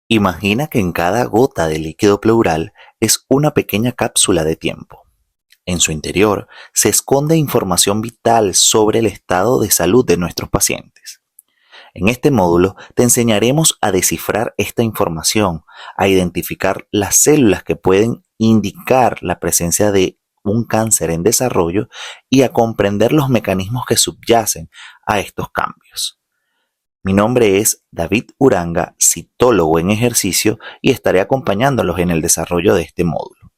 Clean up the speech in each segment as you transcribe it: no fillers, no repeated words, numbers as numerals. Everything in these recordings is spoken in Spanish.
Imagina que en cada gota de líquido pleural es una pequeña cápsula de tiempo. En su interior se esconde información vital sobre el estado de salud de nuestros pacientes. En este módulo te enseñaremos a descifrar esta información, a identificar las células que pueden indicar la presencia de un cáncer en desarrollo y a comprender los mecanismos que subyacen a estos cambios. Mi nombre es David Uranga, citólogo en ejercicio, y estaré acompañándolos en el desarrollo de este módulo.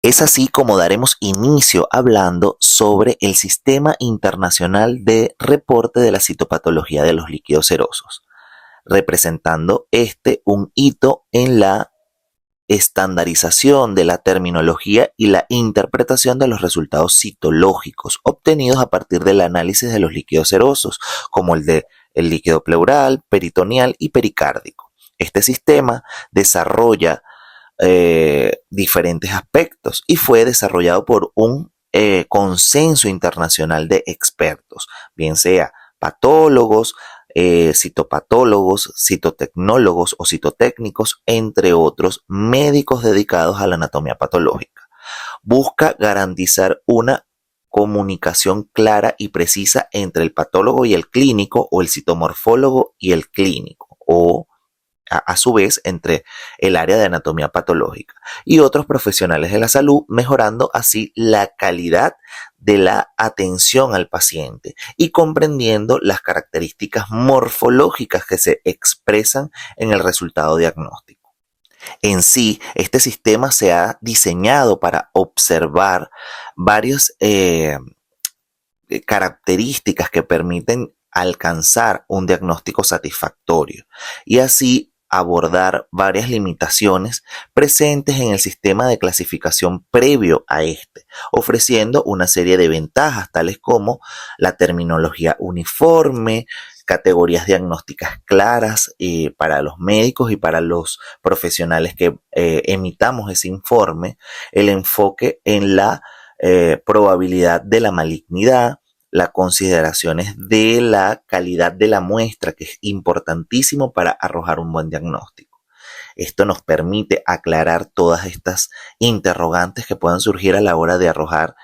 Es así como daremos inicio hablando sobre el Sistema Internacional de Reporte de la Citopatología de los Líquidos Serosos, representando un hito en la estandarización de la terminología y la interpretación de los resultados citológicos obtenidos a partir del análisis de los líquidos serosos, como el de el líquido pleural, peritoneal y pericárdico. Este sistema desarrolla diferentes aspectos y fue desarrollado por un consenso internacional de expertos, bien sea patólogos, citopatólogos, citotecnólogos o citotécnicos, entre otros médicos dedicados a la anatomía patológica. Busca garantizar una comunicación clara y precisa entre el patólogo y el clínico, o el citomorfólogo y el clínico, o a su vez entre el área de anatomía patológica y otros profesionales de la salud, mejorando así la calidad de la atención al paciente y comprendiendo las características morfológicas que se expresan en el resultado diagnóstico. En sí, este sistema se ha diseñado para observar varias características que permiten alcanzar un diagnóstico satisfactorio y así abordar varias limitaciones presentes en el sistema de clasificación previo a este, ofreciendo una serie de ventajas tales como la terminología uniforme, categorías diagnósticas claras para los médicos y para los profesionales que emitamos ese informe, el enfoque en la probabilidad de la malignidad, las consideraciones de la calidad de la muestra, que es importantísimo para arrojar un buen diagnóstico. Esto nos permite aclarar todas estas interrogantes que puedan surgir a la hora de arrojar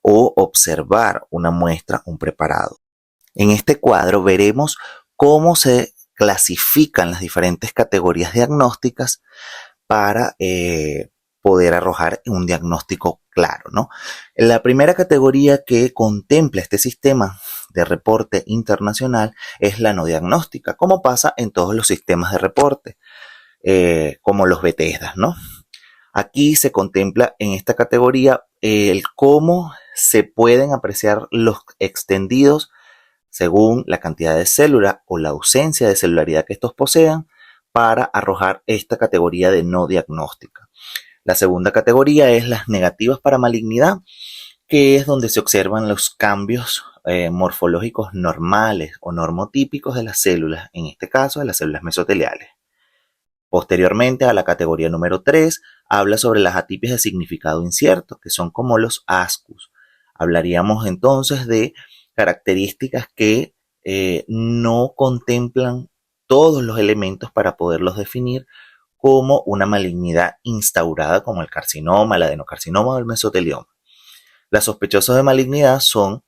o observar una muestra, un preparado. En este cuadro veremos cómo se clasifican las diferentes categorías diagnósticas para poder arrojar un diagnóstico claro, ¿no? La primera categoría que contempla este sistema de reporte internacional es la no diagnóstica, como pasa en todos los sistemas de reporte, como los Bethesda, ¿no? Aquí se contempla en esta categoría el cómo se pueden apreciar los extendidos según la cantidad de células o la ausencia de celularidad que estos posean, para arrojar esta categoría de no diagnóstica. La segunda categoría es las negativas para malignidad, que es donde se observan los cambios morfológicos normales o normotípicos de las células, en este caso de las células mesoteliales. Posteriormente, a la categoría número 3, habla sobre las atipias de significado incierto, que son como los ASCUS. Hablaríamos entonces de características que no contemplan todos los elementos para poderlos definir, como una malignidad instaurada, como el carcinoma, el adenocarcinoma o el mesotelioma. Las sospechosas de malignidad son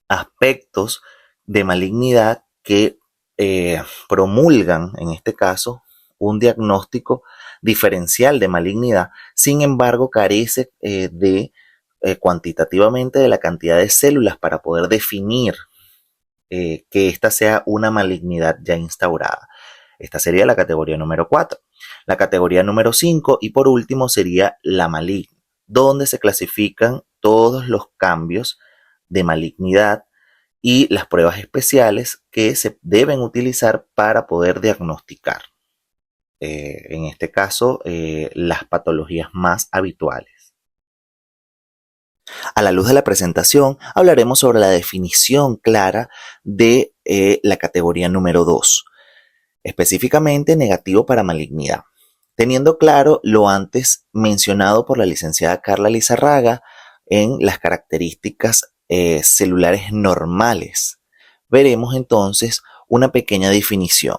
aspectos de malignidad que promulgan, en este caso, un diagnóstico diferencial de malignidad. Sin embargo, carece cuantitativamente de la cantidad de células para poder definir que esta sea una malignidad ya instaurada. Esta sería la categoría número 4. La categoría número 5 y por último sería la maligna, donde se clasifican todos los cambios de malignidad y las pruebas especiales que se deben utilizar para poder diagnosticar. En este caso, las patologías más habituales. A la luz de la presentación, hablaremos sobre la definición clara de la categoría número 2, específicamente negativo para malignidad, teniendo claro lo antes mencionado por la licenciada Carla Lizarraga en las características celulares normales. Veremos entonces una pequeña definición.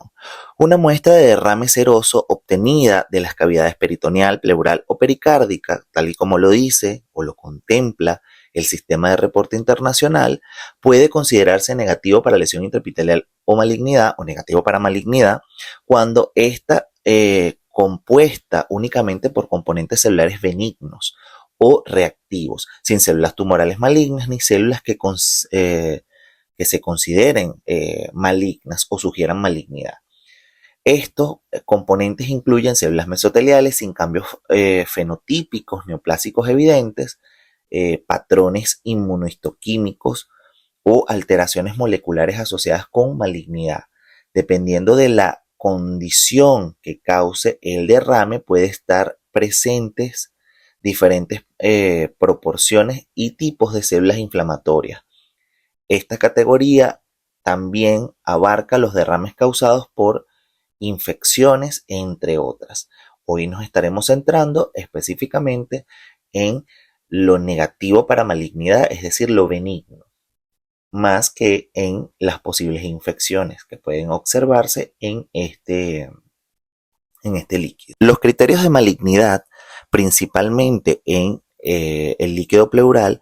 Una muestra de derrame seroso obtenida de las cavidades peritoneal, pleural o pericárdica, tal y como lo dice o lo contempla el sistema de reporte internacional, puede considerarse negativo para lesión intraepitelial o malignidad, o negativo para malignidad, cuando está compuesta únicamente por componentes celulares benignos o reactivos, sin células tumorales malignas ni células que se consideren malignas o sugieran malignidad. Estos componentes incluyen células mesoteliales sin cambios fenotípicos neoplásicos evidentes, patrones inmunohistoquímicos o alteraciones moleculares asociadas con malignidad. Dependiendo de la condición que cause el derrame, puede estar presentes diferentes proporciones y tipos de células inflamatorias. Esta categoría también abarca los derrames causados por infecciones, entre otras. Hoy nos estaremos centrando específicamente en lo negativo para malignidad, es decir, lo benigno, más que en las posibles infecciones que pueden observarse en este líquido. Los criterios de malignidad, principalmente en el líquido pleural,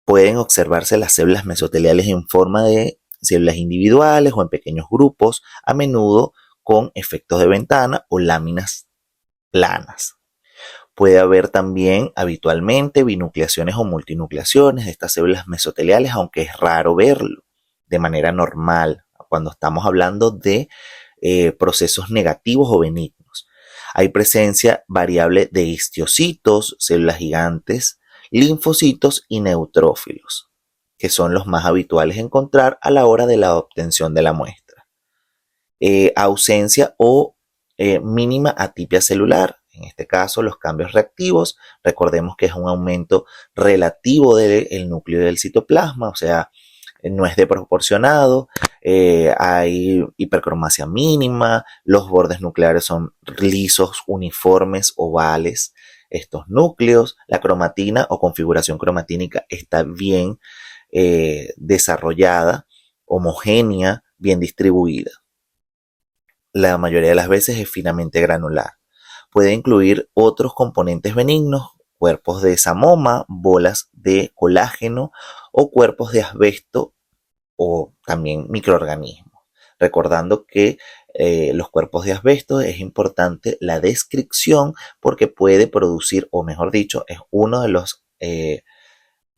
pueden observarse las células mesoteliales en forma de células individuales o en pequeños grupos, a menudo con efectos de ventana o láminas planas. Puede haber también habitualmente binucleaciones o multinucleaciones de estas células mesoteliales, aunque es raro verlo de manera normal cuando estamos hablando de procesos negativos o benignos. Hay presencia variable de histiocitos, células gigantes, linfocitos y neutrófilos, que son los más habituales a encontrar a la hora de la obtención de la muestra. Ausencia o mínima atipia celular. En este caso, los cambios reactivos, recordemos que es un aumento relativo del núcleo del citoplasma, o sea, no es desproporcionado, hay hipercromasia mínima, los bordes nucleares son lisos, uniformes, ovales, estos núcleos, la cromatina o configuración cromatínica está bien desarrollada, homogénea, bien distribuida. La mayoría de las veces es finamente granular. Puede incluir otros componentes benignos, cuerpos de samoma, bolas de colágeno o cuerpos de asbesto o también microorganismos. Recordando que los cuerpos de asbesto es importante la descripción porque puede producir, o mejor dicho, es uno de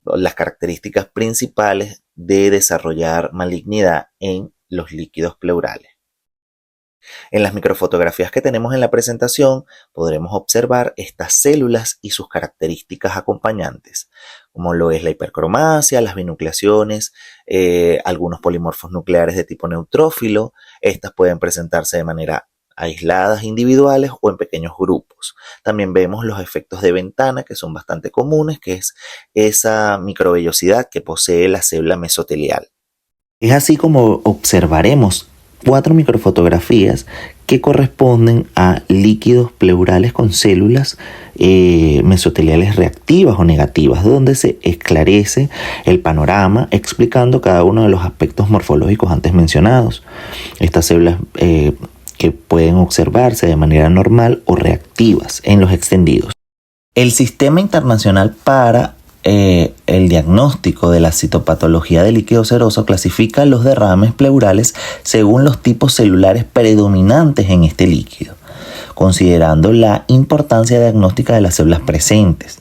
las características principales de desarrollar malignidad en los líquidos pleurales. En las microfotografías que tenemos en la presentación podremos observar estas células y sus características acompañantes, como lo es la hipercromasia, las binucleaciones, algunos polimorfos nucleares de tipo neutrófilo. Estas pueden presentarse de manera aisladas, individuales o en pequeños grupos. También vemos los efectos de ventana, que son bastante comunes, que es esa microvellosidad que posee la célula mesotelial. Es así como observaremos 4 microfotografías que corresponden a líquidos pleurales con células mesoteliales reactivas o negativas, donde se esclarece el panorama explicando cada uno de los aspectos morfológicos antes mencionados. Estas células que pueden observarse de manera normal o reactivas en los extendidos. El Sistema Internacional para el diagnóstico de la citopatología del líquido seroso clasifica los derrames pleurales según los tipos celulares predominantes en este líquido, considerando la importancia diagnóstica de las células presentes.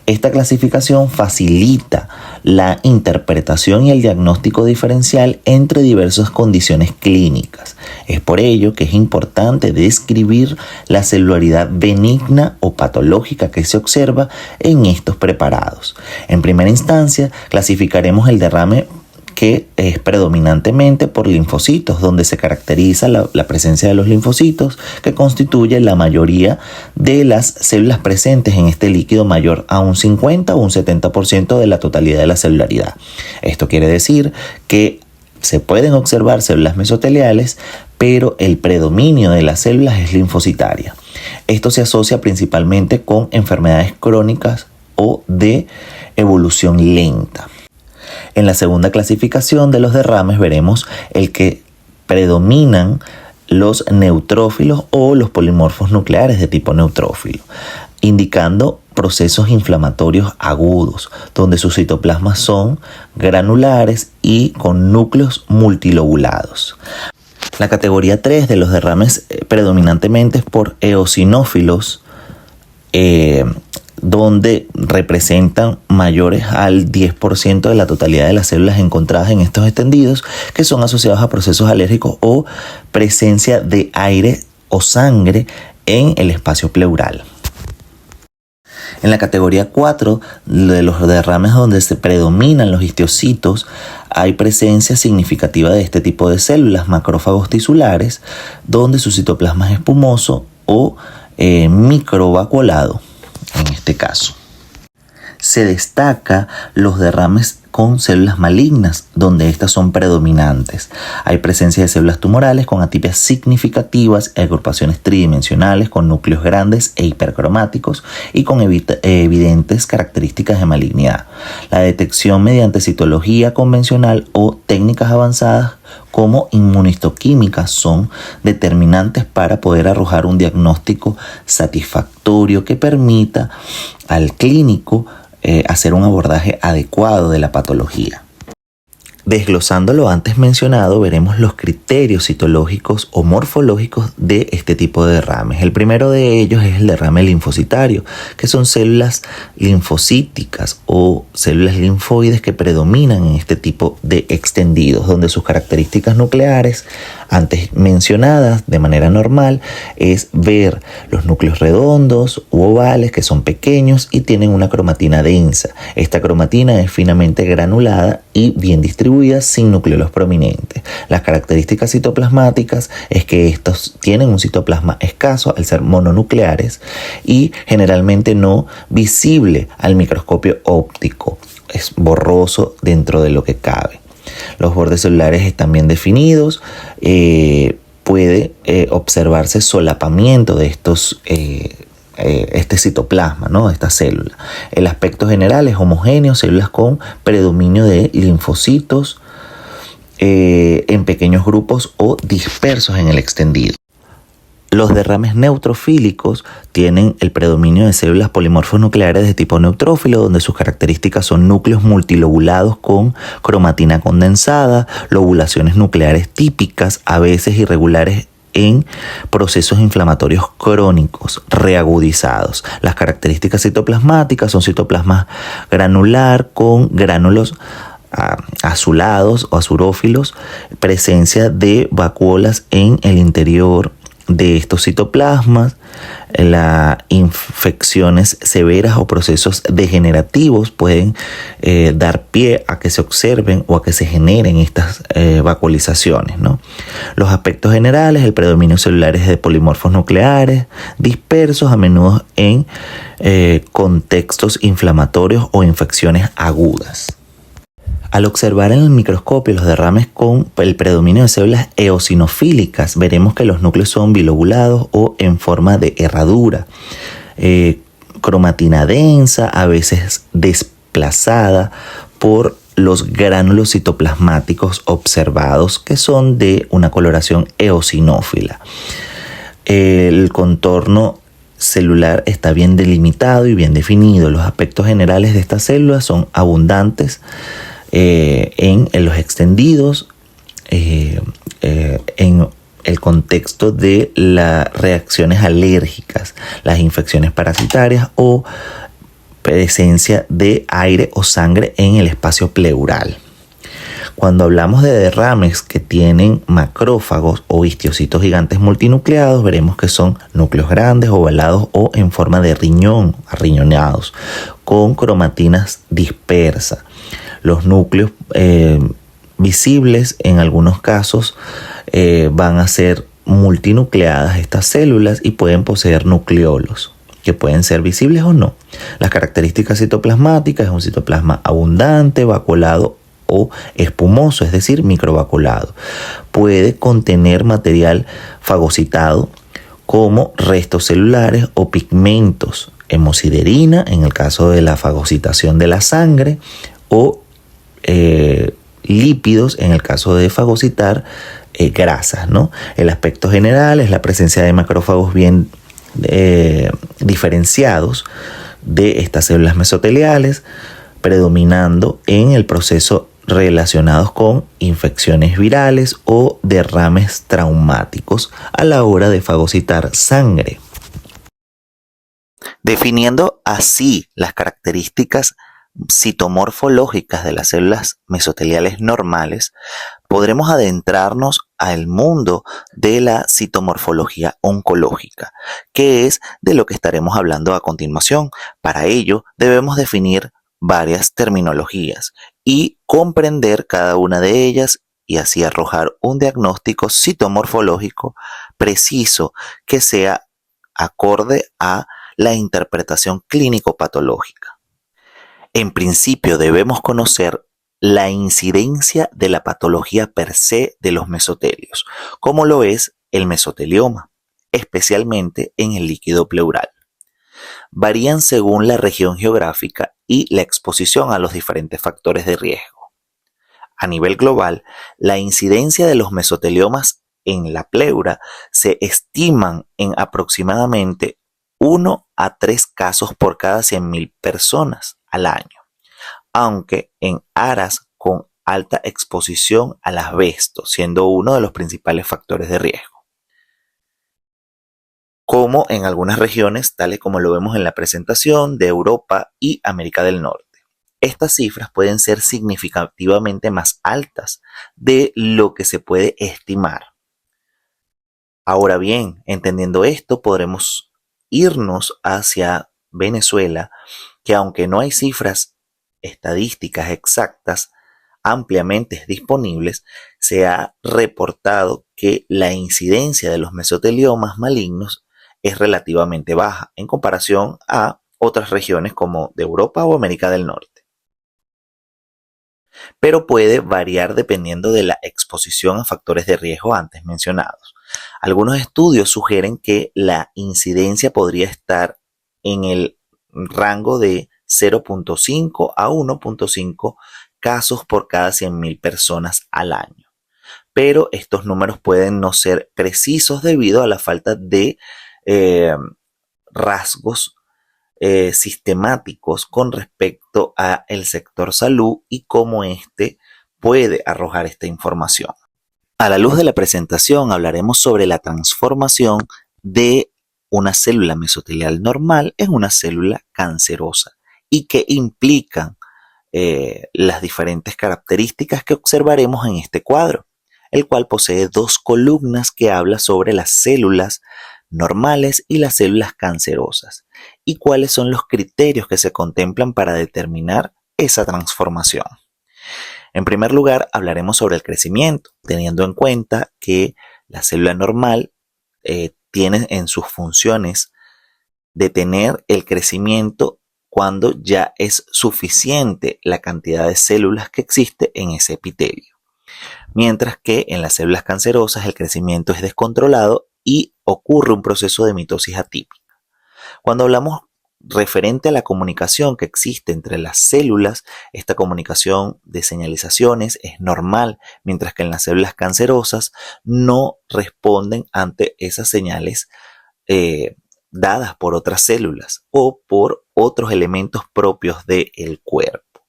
Esta clasificación facilita la interpretación y el diagnóstico diferencial entre diversas condiciones clínicas. Es por ello que es importante describir la celularidad benigna o patológica que se observa en estos preparados. En primera instancia, clasificaremos el derrame que es predominantemente por linfocitos, donde se caracteriza la presencia de los linfocitos, que constituye la mayoría de las células presentes en este líquido, mayor a un 50 o un 70% de la totalidad de la celularidad. Esto quiere decir que se pueden observar células mesoteliales, pero el predominio de las células es linfocitaria. Esto se asocia principalmente con enfermedades crónicas o de evolución lenta. En la segunda clasificación de los derrames veremos el que predominan los neutrófilos o los polimorfos nucleares de tipo neutrófilo, indicando procesos inflamatorios agudos, donde sus citoplasmas son granulares y con núcleos multilobulados. La categoría 3 de los derrames predominantemente es por eosinófilos, donde representan mayores al 10% de la totalidad de las células encontradas en estos extendidos, que son asociados a procesos alérgicos o presencia de aire o sangre en el espacio pleural. En la categoría 4 de los derrames donde se predominan los histiocitos, hay presencia significativa de este tipo de células, macrófagos tisulares, donde su citoplasma es espumoso o microvacuolado en este caso. Se destaca los derrames con células malignas, donde estas son predominantes. Hay presencia de células tumorales con atipias significativas, agrupaciones tridimensionales con núcleos grandes e hipercromáticos y con evidentes características de malignidad. La detección mediante citología convencional o técnicas avanzadas como inmunistoquímicas son determinantes para poder arrojar un diagnóstico satisfactorio que permita al clínico hacer un abordaje adecuado de la patología. Desglosando lo antes mencionado, veremos los criterios citológicos o morfológicos de este tipo de derrames. El primero de ellos es el derrame linfocitario, que son células linfocíticas o células linfoides que predominan en este tipo de extendidos, donde sus características nucleares, antes mencionadas de manera normal, es ver los núcleos redondos u ovales que son pequeños y tienen una cromatina densa. Esta cromatina es finamente granulada y bien distribuida sin núcleos prominentes. Las características citoplasmáticas es que estos tienen un citoplasma escaso al ser mononucleares y generalmente no visible al microscopio óptico. Es borroso dentro de lo que cabe. Los bordes celulares están bien definidos. Puede observarse solapamiento de estos este citoplasma, ¿no? Esta célula. El aspecto general es homogéneo, células con predominio de linfocitos en pequeños grupos o dispersos en el extendido. Los derrames neutrofílicos tienen el predominio de células polimorfos nucleares de tipo neutrófilo, donde sus características son núcleos multilobulados con cromatina condensada, lobulaciones nucleares típicas, a veces irregulares en procesos inflamatorios crónicos reagudizados. Las características citoplasmáticas son citoplasma granular con gránulos azulados o azurófilos, presencia de vacuolas en el interior de estos citoplasmas, las infecciones severas o procesos degenerativos pueden dar pie a que se observen o a que se generen estas vacuolizaciones, ¿no? Los aspectos generales, el predominio celular es de polimorfos nucleares dispersos, a menudo en contextos inflamatorios o infecciones agudas. Al observar en el microscopio los derrames con el predominio de células eosinofílicas, veremos que los núcleos son bilobulados o en forma de herradura, cromatina densa, a veces desplazada por los gránulos citoplasmáticos observados, que son de una coloración eosinófila. El contorno celular está bien delimitado y bien definido. Los aspectos generales de estas células son abundantes en los extendidos, en el contexto de las reacciones alérgicas, las infecciones parasitarias o presencia de aire o sangre en el espacio pleural. Cuando hablamos de derrames que tienen macrófagos o histiocitos gigantes multinucleados, veremos que son núcleos grandes, ovalados o en forma de riñón, arriñonados, con cromatinas dispersas. Los núcleos visibles en algunos casos van a ser multinucleadas estas células y pueden poseer nucleolos que pueden ser visibles o no. Las características citoplasmáticas es un citoplasma abundante, vacuolado o espumoso, es decir, microvacuolado. Puede contener material fagocitado como restos celulares o pigmentos, hemosiderina en el caso de la fagocitación de la sangre o lípidos en el caso de fagocitar grasas, ¿no? El aspecto general es la presencia de macrófagos bien diferenciados de estas células mesoteliales, predominando en el proceso relacionados con infecciones virales o derrames traumáticos a la hora de fagocitar sangre. Definiendo así las características citomorfológicas de las células mesoteliales normales, podremos adentrarnos al mundo de la citomorfología oncológica, que es de lo que estaremos hablando a continuación. Para ello, debemos definir varias terminologías y comprender cada una de ellas y así arrojar un diagnóstico citomorfológico preciso que sea acorde a la interpretación clínico-patológica. En principio debemos conocer la incidencia de la patología per se de los mesotelios, como lo es el mesotelioma, especialmente en el líquido pleural. Varían según la región geográfica y la exposición a los diferentes factores de riesgo. A nivel global, la incidencia de los mesoteliomas en la pleura se estiman en aproximadamente 1 a 3 casos por cada 100.000 personas al año, aunque en áreas con alta exposición al asbesto, siendo uno de los principales factores de riesgo, como en algunas regiones, tales como lo vemos en la presentación, de Europa y América del Norte. Estas cifras pueden ser significativamente más altas de lo que se puede estimar. Ahora bien, entendiendo esto, podremos irnos hacia Venezuela, que aunque no hay cifras estadísticas exactas ampliamente disponibles, se ha reportado que la incidencia de los mesoteliomas malignos es relativamente baja en comparación a otras regiones como de Europa o América del Norte, pero puede variar dependiendo de la exposición a factores de riesgo antes mencionados. Algunos estudios sugieren que la incidencia podría estar en el rango de 0.5 a 1.5 casos por cada 100.000 personas al año, pero estos números pueden no ser precisos debido a la falta de rasgos sistemáticos con respecto a el sector salud y cómo éste puede arrojar esta información. A la luz de la presentación hablaremos sobre la transformación de una célula mesotelial normal en una célula cancerosa y qué implican las diferentes características que observaremos en este cuadro, el cual posee dos columnas que habla sobre las células normales y las células cancerosas y cuáles son los criterios que se contemplan para determinar esa transformación. En primer lugar, hablaremos sobre el crecimiento, teniendo en cuenta que la célula normal tiene en sus funciones detener el crecimiento cuando ya es suficiente la cantidad de células que existe en ese epitelio. Mientras que en las células cancerosas el crecimiento es descontrolado y ocurre un proceso de mitosis atípica. Cuando hablamos referente a la comunicación que existe entre las células, esta comunicación de señalizaciones es normal, mientras que en las células cancerosas no responden ante esas señales dadas por otras células o por otros elementos propios del cuerpo.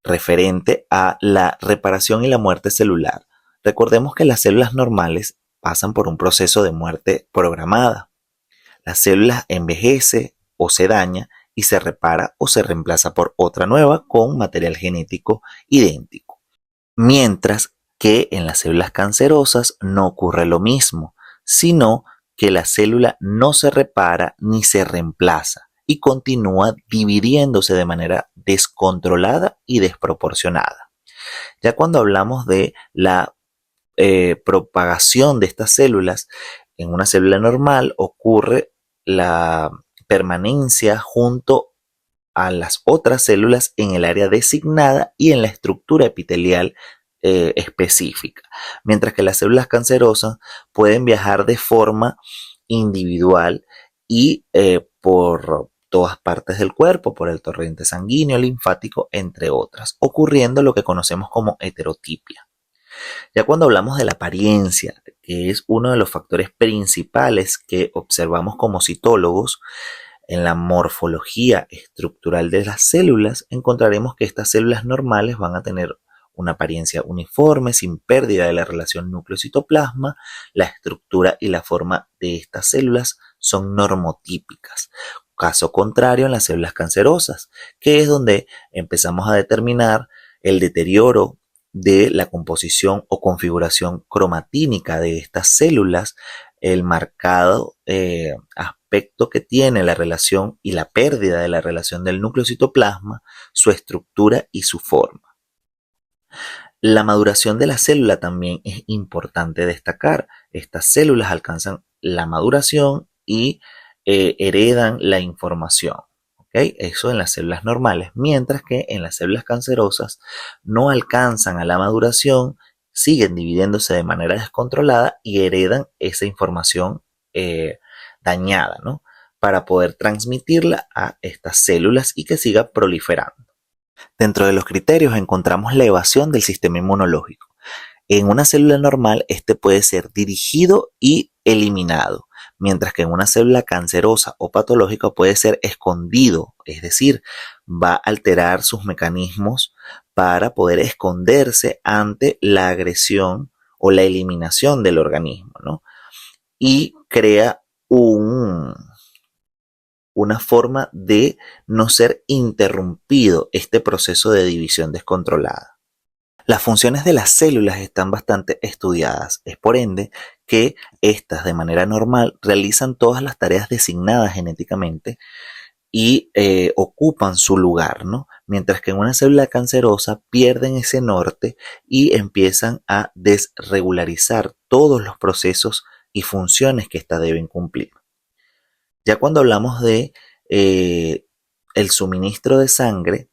Referente a la reparación y la muerte celular, recordemos que las células normales pasan por un proceso de muerte programada. La célula envejece o se daña y se repara o se reemplaza por otra nueva con material genético idéntico. Mientras que en las células cancerosas no ocurre lo mismo, sino que la célula no se repara ni se reemplaza y continúa dividiéndose de manera descontrolada y desproporcionada. Ya cuando hablamos de la propagación de estas células, en una célula normal ocurre la permanencia junto a las otras células en el área designada y en la estructura epitelial específica, mientras que las células cancerosas pueden viajar de forma individual y por todas partes del cuerpo, por el torrente sanguíneo, linfático, entre otras, ocurriendo lo que conocemos como heterotipia. Ya cuando hablamos de la apariencia, que es uno de los factores principales que observamos como citólogos, en la morfología estructural de las células, encontraremos que estas células normales van a tener una apariencia uniforme, sin pérdida de la relación núcleo-citoplasma. La estructura y la forma de estas células son normotípicas. Caso contrario en las células cancerosas, que es donde empezamos a determinar el deterioro de la composición o configuración cromatínica de estas células, el marcado aspecto que tiene la relación y la pérdida de la relación del núcleo-citoplasma, su estructura y su forma. La maduración de la célula también es importante destacar. Estas células alcanzan la maduración y heredan la información. ¿Okay? Eso en las células normales, mientras que en las células cancerosas no alcanzan a la maduración, siguen dividiéndose de manera descontrolada y heredan esa información dañada, ¿no? Para poder transmitirla a estas células y que siga proliferando. Dentro de los criterios encontramos la evasión del sistema inmunológico. En una célula normal, este puede ser dirigido y eliminado, mientras que en una célula cancerosa o patológica puede ser escondido, es decir, va a alterar sus mecanismos para poder esconderse ante la agresión o la eliminación del organismo, ¿no? Y crea una forma de no ser interrumpido este proceso de división descontrolada. Las funciones de las células están bastante estudiadas, es por ende que estas de manera normal realizan todas las tareas designadas genéticamente y ocupan su lugar, ¿no? Mientras que en una célula cancerosa pierden ese norte y empiezan a desregularizar todos los procesos y funciones que éstas deben cumplir. Ya cuando hablamos de el suministro de sangre,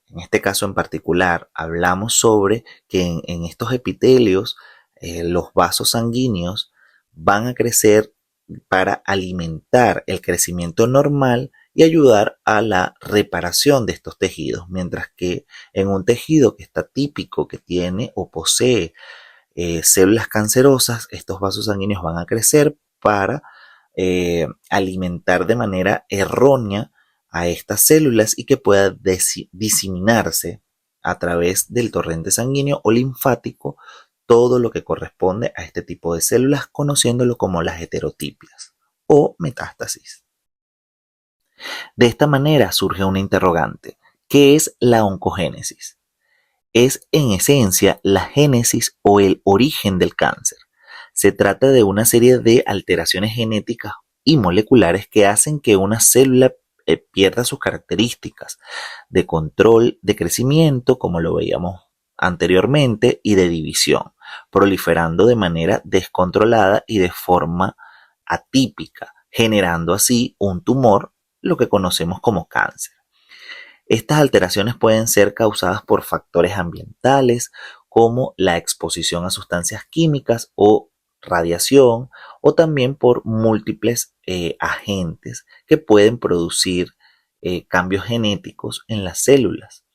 en este caso en particular, hablamos sobre que en estos epitelios los vasos sanguíneos van a crecer para alimentar el crecimiento normal y ayudar a la reparación de estos tejidos, mientras que en un tejido que está típico, que tiene o posee células cancerosas, estos vasos sanguíneos van a crecer para alimentar de manera errónea a estas células y que pueda diseminarse a través del torrente sanguíneo o linfático todo lo que corresponde a este tipo de células, conociéndolo como las heterotipias o metástasis. De esta manera surge una interrogante: ¿qué es la oncogénesis? Es en esencia la génesis o el origen del cáncer. Se trata de una serie de alteraciones genéticas y moleculares que hacen que una célula pierda sus características de control de crecimiento, como lo veíamos anteriormente, y de división, proliferando de manera descontrolada y de forma atípica, generando así un tumor, lo que conocemos como cáncer. Estas alteraciones pueden ser causadas por factores ambientales como la exposición a sustancias químicas o radiación, o también por múltiples agentes que pueden producir cambios genéticos en las células,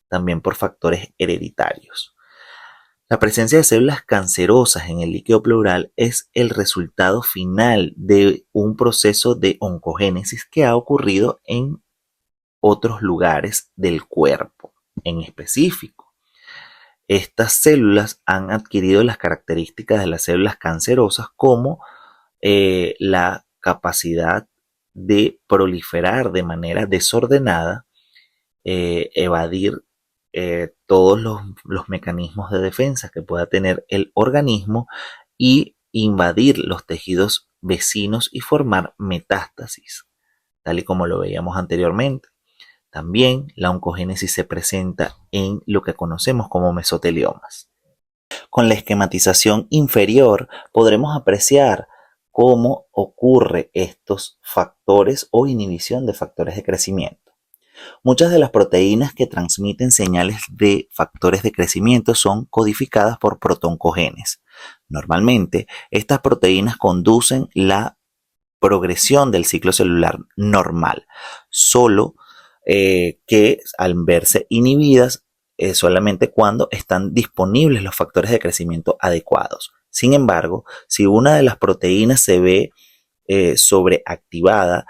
también por factores hereditarios. La presencia de células cancerosas en el líquido pleural es el resultado final de un proceso de oncogénesis que ha ocurrido en otros lugares del cuerpo. En específico, estas células han adquirido las características de las células cancerosas, como la capacidad de proliferar de manera desordenada, evadir todos los mecanismos de defensa que pueda tener el organismo y invadir los tejidos vecinos y formar metástasis, tal y como lo veíamos anteriormente. También la oncogénesis se presenta en lo que conocemos como mesoteliomas. Con la esquematización inferior podremos apreciar cómo ocurre estos factores o inhibición de factores de crecimiento. Muchas de las proteínas que transmiten señales de factores de crecimiento son codificadas por protoncogenes. Normalmente, estas proteínas conducen la progresión del ciclo celular normal, solo que al verse inhibidas solamente cuando están disponibles los factores de crecimiento adecuados. Sin embargo, si una de las proteínas se ve sobreactivada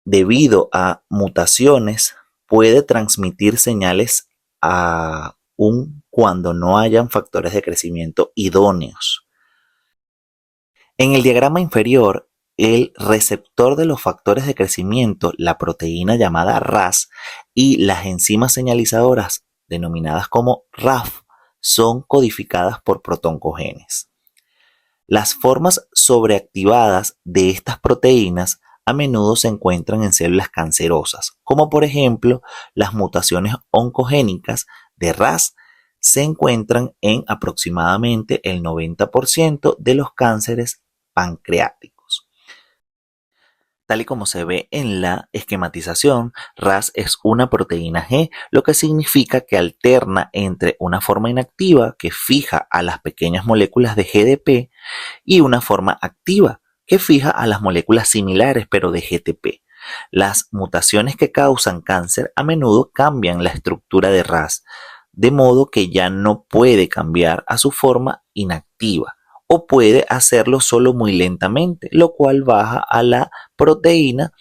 debido a mutaciones, puede transmitir señales aun cuando no hayan factores de crecimiento idóneos. En el diagrama inferior, el receptor de los factores de crecimiento, la proteína llamada RAS y las enzimas señalizadoras denominadas como RAF son codificadas por protoncogenes. Las formas sobreactivadas de estas proteínas a menudo se encuentran en células cancerosas, como por ejemplo las mutaciones oncogénicas de RAS se encuentran en aproximadamente el 90% de los cánceres pancreáticos. Tal y como se ve en la esquematización, RAS es una proteína G, lo que significa que alterna entre una forma inactiva que fija a las pequeñas moléculas de GDP y una forma activa que fija a las moléculas similares pero de GTP. Las mutaciones que causan cáncer a menudo cambian la estructura de RAS, de modo que ya no puede cambiar a su forma inactiva o puede hacerlo solo muy lentamente, lo cual baja a la proteína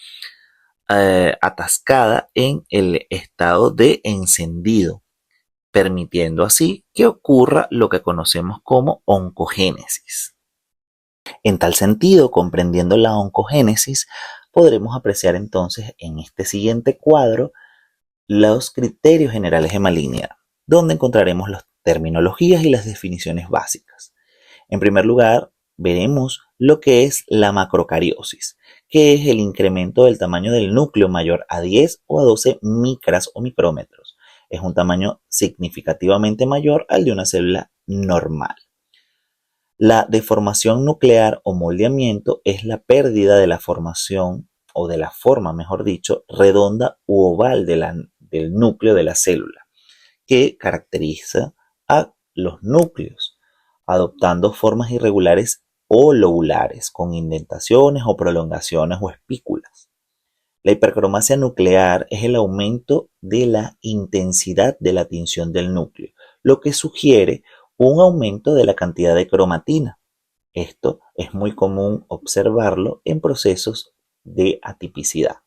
atascada en el estado de encendido, permitiendo así que ocurra lo que conocemos como oncogénesis. En tal sentido, comprendiendo la oncogénesis, podremos apreciar entonces en este siguiente cuadro los criterios generales de malignidad, donde encontraremos las terminologías y las definiciones básicas. En primer lugar, veremos lo que es la macrocariosis, que es el incremento del tamaño del núcleo mayor a 10 o a 12 micras o micrómetros. Es un tamaño significativamente mayor al de una célula normal. La deformación nuclear o moldeamiento es la pérdida de la formación o de la forma, mejor dicho, redonda u oval del núcleo de la célula, que caracteriza a los núcleos, adoptando formas irregulares o lobulares, con indentaciones o prolongaciones o espículas. La hipercromasia nuclear es el aumento de la intensidad de la tinción del núcleo, lo que sugiere un aumento de la cantidad de cromatina. Esto es muy común observarlo en procesos de atipicidad.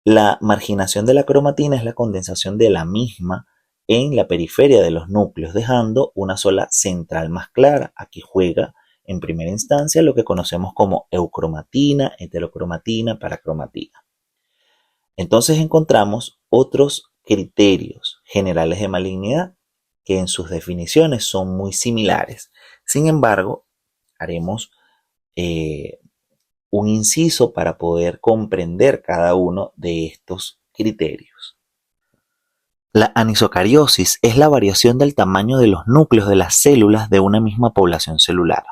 La marginación de la cromatina es la condensación de la misma en la periferia de los núcleos, dejando una sola central más clara. Aquí juega en primera instancia lo que conocemos como eucromatina, heterocromatina, paracromatina. Entonces encontramos otros criterios generales de malignidad que en sus definiciones son muy similares. Sin embargo, haremos un inciso para poder comprender cada uno de estos criterios. La anisocariosis es la variación del tamaño de los núcleos de las células de una misma población celular,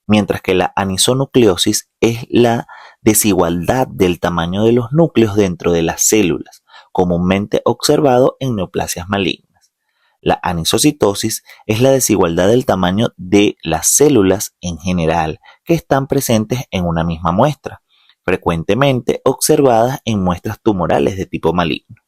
mientras que la anisonucleosis es la desigualdad del tamaño de los núcleos dentro de las células, comúnmente observado en neoplasias malignas. La anisocitosis es la desigualdad del tamaño de las células en general que están presentes en una misma muestra, frecuentemente observadas en muestras tumorales de tipo maligno,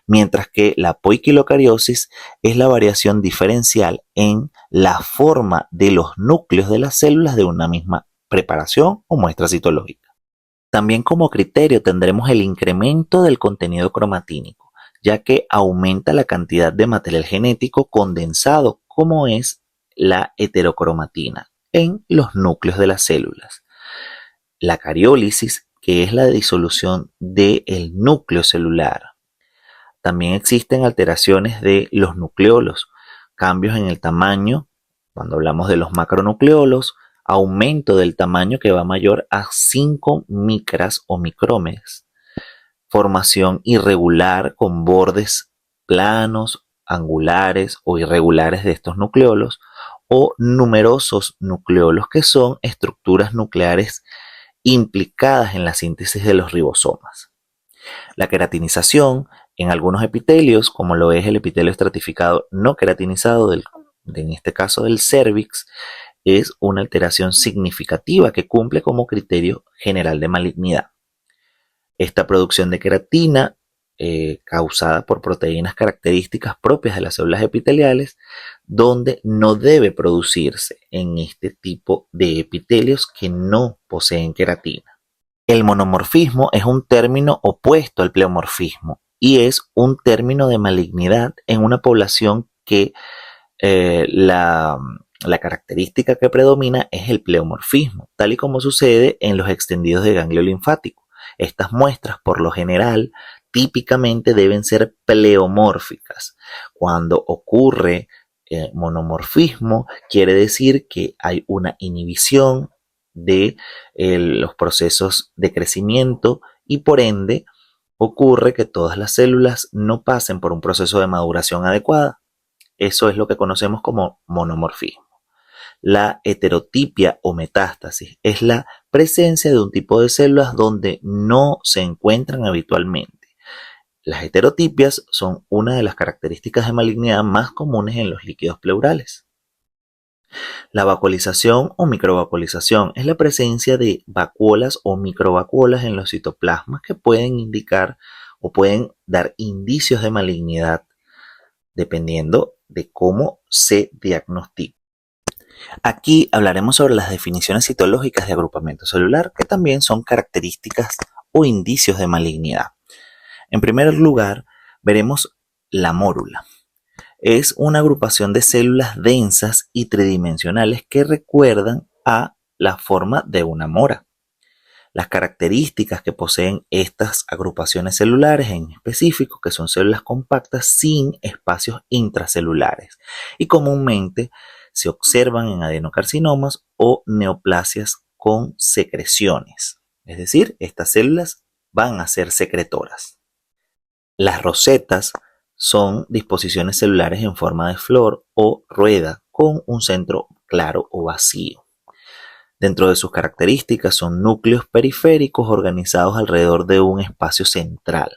mientras que la poiquilocariosis es la variación diferencial en la forma de los núcleos de las células de una misma preparación o muestra citológica. También como criterio tendremos el incremento del contenido cromatínico, ya que aumenta la cantidad de material genético condensado, como es la heterocromatina, en los núcleos de las células. La cariólisis, que es la disolución del núcleo celular. También existen alteraciones de los nucleolos, cambios en el tamaño, cuando hablamos de los macronucleolos, aumento del tamaño que va mayor a 5 micras o micrómetros, formación irregular con bordes planos, angulares o irregulares de estos nucleolos, o numerosos nucleolos, que son estructuras nucleares implicadas en la síntesis de los ribosomas. La queratinización en algunos epitelios, como lo es el epitelio estratificado no queratinizado, en este caso del cérvix, es una alteración significativa que cumple como criterio general de malignidad. Esta producción de queratina causada por proteínas características propias de las células epiteliales, donde no debe producirse en este tipo de epitelios que no poseen queratina. El monomorfismo es un término opuesto al pleomorfismo y es un término de malignidad en una población que la característica que predomina es el pleomorfismo, tal y como sucede en los extendidos de ganglio linfático. Estas muestras, por lo general, típicamente deben ser pleomórficas. Cuando ocurre monomorfismo, quiere decir que hay una inhibición de los procesos de crecimiento y por ende ocurre que todas las células no pasen por un proceso de maduración adecuada. Eso es lo que conocemos como monomorfismo. La heterotipia o metástasis es la presencia de un tipo de células donde no se encuentran habitualmente. Las heterotipias son una de las características de malignidad más comunes en los líquidos pleurales. La vacuolización o microvacuolización es la presencia de vacuolas o microvacuolas en los citoplasmas que pueden indicar o pueden dar indicios de malignidad dependiendo de cómo se diagnostica. Aquí hablaremos sobre las definiciones citológicas de agrupamiento celular, que también son características o indicios de malignidad. En primer lugar, veremos la mórula. Es una agrupación de células densas y tridimensionales que recuerdan a la forma de una mora. Las características que poseen estas agrupaciones celulares en específico, que son células compactas sin espacios intracelulares y comúnmente se observan en adenocarcinomas o neoplasias con secreciones. Es decir, estas células van a ser secretoras. Las rosetas son disposiciones celulares en forma de flor o rueda con un centro claro o vacío. Dentro de sus características son núcleos periféricos organizados alrededor de un espacio central,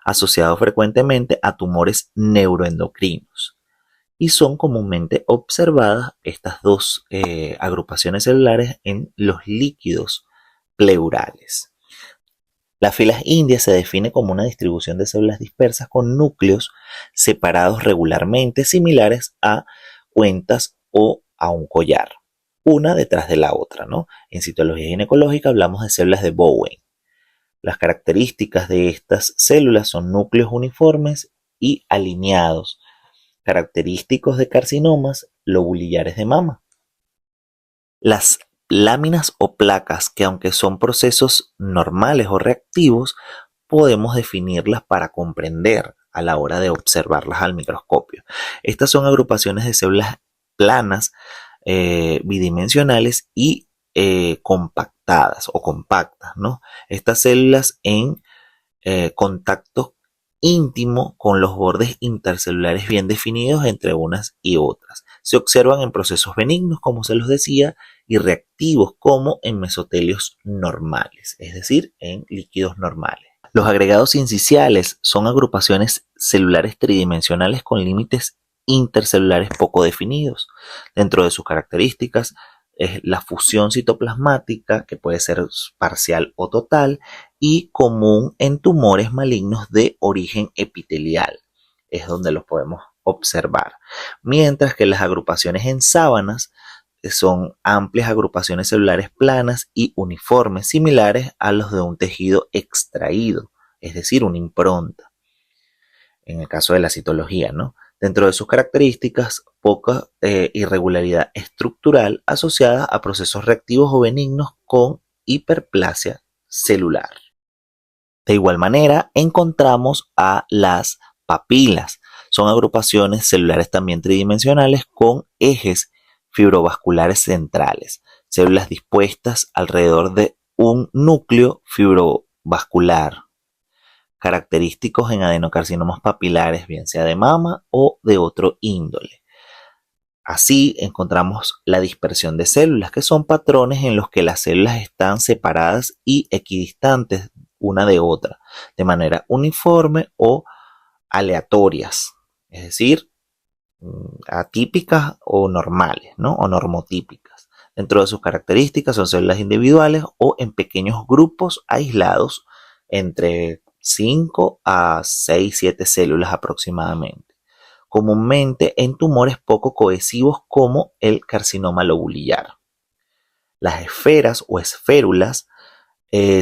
asociados frecuentemente a tumores neuroendocrinos. Y son comúnmente observadas estas dos agrupaciones celulares en los líquidos pleurales. Las filas indias se define como una distribución de células dispersas con núcleos separados regularmente, similares a cuentas o a un collar, una detrás de la otra, ¿no? En citología ginecológica hablamos de células de Bowen. Las características de estas células son núcleos uniformes y alineados, característicos de carcinomas lobulillares de mama. Las láminas o placas, que aunque son procesos normales o reactivos, podemos definirlas para comprender a la hora de observarlas al microscopio. Estas son agrupaciones de células planas, bidimensionales y compactadas o compactas, ¿no? Estas células en contacto íntimo con los bordes intercelulares bien definidos entre unas y otras. Se observan en procesos benignos, como se los decía, y reactivos como en mesotelios normales, es decir, en líquidos normales. Los agregados sinciciales son agrupaciones celulares tridimensionales con límites intercelulares poco definidos. Dentro de sus características es la fusión citoplasmática, que puede ser parcial o total, y común en tumores malignos de origen epitelial. Es donde los podemos observar. Mientras que las agrupaciones en sábanas son amplias agrupaciones celulares planas y uniformes, similares a los de un tejido extraído, es decir, una impronta. En el caso de la citología, ¿no? Dentro de sus características, poca irregularidad estructural asociada a procesos reactivos o benignos con hiperplasia celular. De igual manera, encontramos a las papilas. Son agrupaciones celulares también tridimensionales con ejes fibrovasculares centrales, células dispuestas alrededor de un núcleo fibrovascular, característicos en adenocarcinomas papilares, bien sea de mama o de otro índole. Así encontramos la dispersión de células, que son patrones en los que las células están separadas y equidistantes una de otra, de manera uniforme o aleatorias, es decir, atípicas o normales, ¿no? O normotípicas. Dentro de sus características son células individuales o en pequeños grupos aislados entre 5 a 6, 7 células aproximadamente, comúnmente en tumores poco cohesivos como el carcinoma lobulillar. Las esferas o esférulas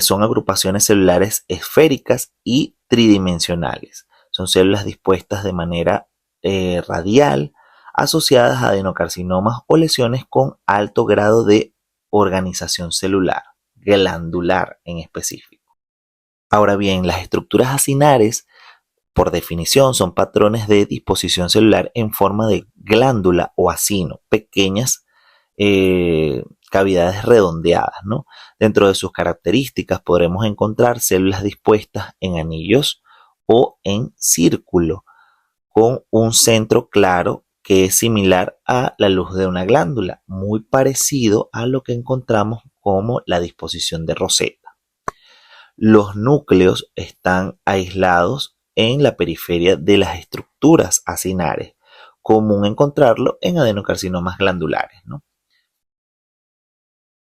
son agrupaciones celulares esféricas y tridimensionales. Son células dispuestas de manera radial, asociadas a adenocarcinomas o lesiones con alto grado de organización celular, glandular en específico. Ahora bien, las estructuras acinares, por definición, son patrones de disposición celular en forma de glándula o acino, pequeñas cavidades redondeadas, ¿no? Dentro de sus características podremos encontrar células dispuestas en anillos o en círculo, con un centro claro que es similar a la luz de una glándula, muy parecido a lo que encontramos como la disposición de Rosetta. Los núcleos están aislados en la periferia de las estructuras acinares, común encontrarlo en adenocarcinomas glandulares, ¿no?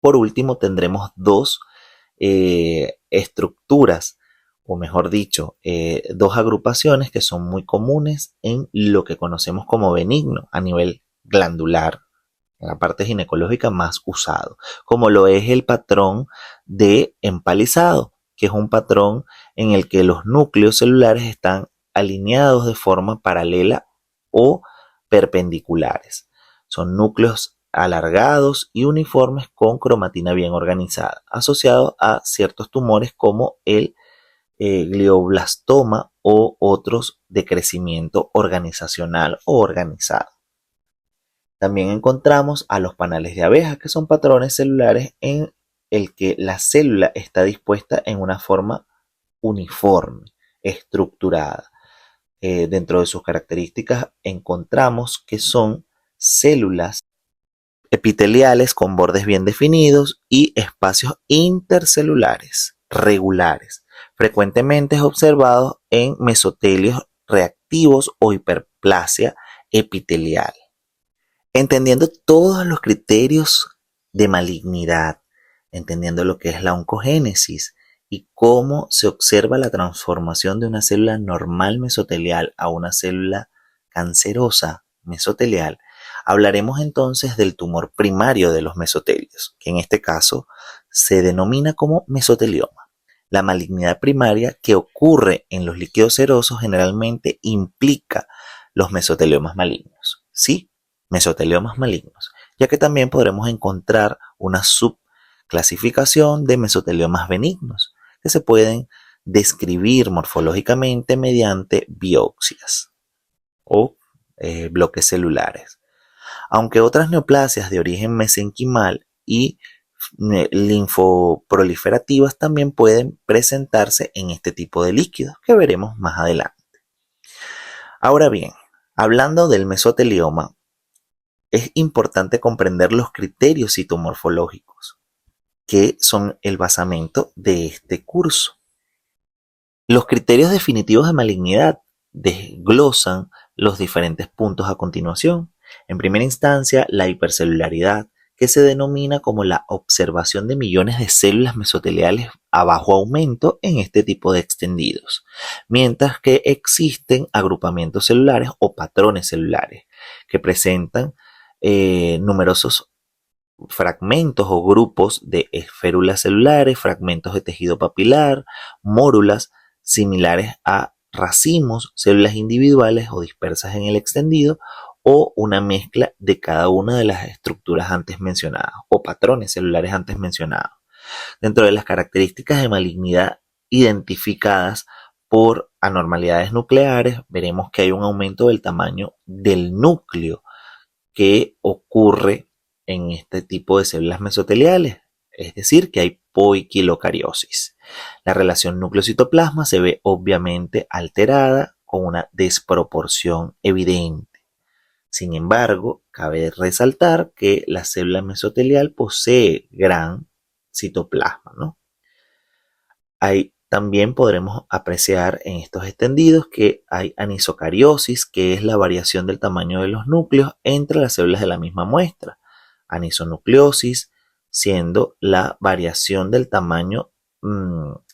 Por último, tendremos dos estructuras, o mejor dicho, dos agrupaciones que son muy comunes en lo que conocemos como benigno a nivel glandular, en la parte ginecológica más usado, como lo es el patrón de empalizado, que es un patrón en el que los núcleos celulares están alineados de forma paralela o perpendiculares. Son núcleos alargados y uniformes con cromatina bien organizada, asociados a ciertos tumores como el glioblastoma o otros de crecimiento organizacional o organizado. También encontramos a los panales de abeja, que son patrones celulares en el que la célula está dispuesta en una forma uniforme, estructurada. Dentro de sus características encontramos que son células epiteliales con bordes bien definidos y espacios intercelulares regulares. Frecuentemente es observado en mesotelios reactivos o hiperplasia epitelial. Entendiendo todos los criterios de malignidad, entendiendo lo que es la oncogénesis y cómo se observa la transformación de una célula normal mesotelial a una célula cancerosa mesotelial, hablaremos entonces del tumor primario de los mesotelios, que en este caso se denomina como mesotelioma. La malignidad primaria que ocurre en los líquidos serosos generalmente implica los mesoteliomas malignos. ¿Sí? Mesoteliomas malignos, ya que también podremos encontrar una subclasificación de mesoteliomas benignos, que se pueden describir morfológicamente mediante biopsias o bloques celulares. Aunque otras neoplasias de origen mesenquimal y linfoproliferativas también pueden presentarse en este tipo de líquidos, que veremos más adelante. Ahora bien, hablando del mesotelioma, es importante comprender los criterios citomorfológicos, que son el basamento de este curso. Los criterios definitivos de malignidad desglosan los diferentes puntos a continuación. En primera instancia, la hipercelularidad, que se denomina como la observación de millones de células mesoteliales a bajo aumento en este tipo de extendidos, mientras que existen agrupamientos celulares o patrones celulares que presentan numerosos fragmentos o grupos de esférulas celulares, fragmentos de tejido papilar, mórulas similares a racimos, células individuales o dispersas en el extendido, o una mezcla de cada una de las estructuras antes mencionadas o patrones celulares antes mencionados. Dentro de las características de malignidad identificadas por anormalidades nucleares, veremos que hay un aumento del tamaño del núcleo que ocurre en este tipo de células mesoteliales, es decir, que hay poiquilocariosis. La relación núcleo-citoplasma se ve obviamente alterada con una desproporción evidente. Sin embargo, cabe resaltar que la célula mesotelial posee gran citoplasma, ¿no? También podremos apreciar en estos extendidos que hay anisocariosis, que es la variación del tamaño de los núcleos entre las células de la misma muestra. Anisonucleosis, siendo la variación del tamaño